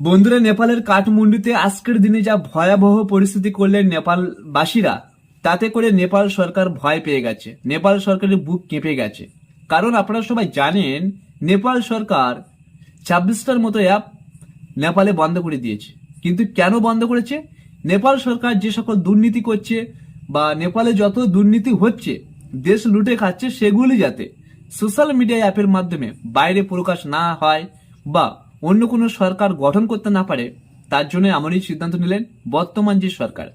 বন্ধুরা, নেপালের কাঠমান্ডুতে আজকের দিনে যা ভয়াবহ পরিস্থিতি করলেন নেপালবাসীরা, তাতে করে নেপাল সরকার ভয় পেয়ে গেছে। নেপাল সরকারের বুক কেঁপে গেছে। কারণ আপনারা সবাই জানেন, নেপাল সরকার 26টার মতো অ্যাপ নেপালে বন্ধ করে দিয়েছে। কিন্তু কেন বন্ধ করেছে? নেপাল সরকার যে সকল দুর্নীতি করছে বা নেপালে যত দুর্নীতি হচ্ছে, দেশ লুটে খাচ্ছে, সেগুলি যাতে সোশ্যাল মিডিয়া অ্যাপের মাধ্যমে বাইরে প্রকাশ না হয় বা অন্য কোনো সরকার গঠন করতে না পারে, তার জন্য এমনই সিদ্ধান্ত নিলেন বর্তমান যে সরকার,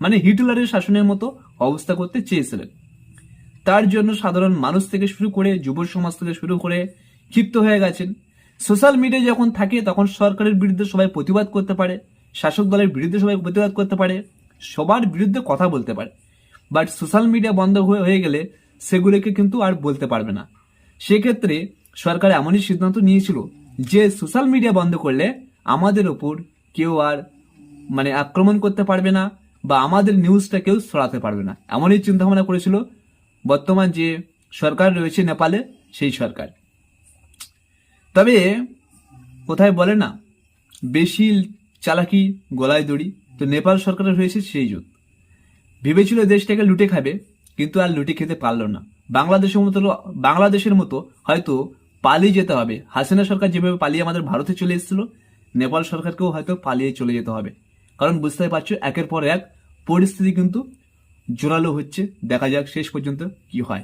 মানে হিটলারের শাসনের মতো অবস্থা করতে চেয়েছিলেন। তার জন্য সাধারণ মানুষ থেকে শুরু করে যুব সমাজ থেকে শুরু করে ক্ষিপ্ত হয়ে গেছেন। সোশ্যাল মিডিয়া যখন থাকে তখন সরকারের বিরুদ্ধে সবাই প্রতিবাদ করতে পারে, শাসক দলের বিরুদ্ধে সবাই প্রতিবাদ করতে পারে, সবার বিরুদ্ধে কথা বলতে পারে। বাট সোশ্যাল মিডিয়া বন্ধ হয়ে গেলে সেগুলোকে কিন্তু আর বলতে পারবে না। সেক্ষেত্রে সরকার এমনই সিদ্ধান্ত নিয়েছিল যে সোশ্যাল মিডিয়া বন্ধ করলে আমাদের ওপর কেউ আর আক্রমণ করতে পারবে না বা আমাদের নিউজটা কেউ ছড়াতে পারবে না। এমনই চিন্তা ভাবনা করেছিল বর্তমান যে সরকার রয়েছে নেপালে, সেই সরকার। তবে কোথায় বলে না, বেশি চালাকি গলায় দড়ি। তো নেপাল সরকারের হয়েছে সেই যুদ্ধ। ভেবেছিল দেশটাকে লুটে খাবে, কিন্তু আর লুটে খেতে পারলো না। বাংলাদেশের মতো হয়তো পালিয়ে যেতে হবে। হাসিনা সরকার যেভাবে পালিয়ে আমাদের ভারতে চলে এসেছিল, নেপাল সরকারকেও হয়তো পালিয়ে চলে যেতে হবে। কারণ বুঝতে পারছো, একের পর এক পরিস্থিতি কিন্তু জোরালো হচ্ছে। দেখা যাক শেষ পর্যন্ত কি হয়।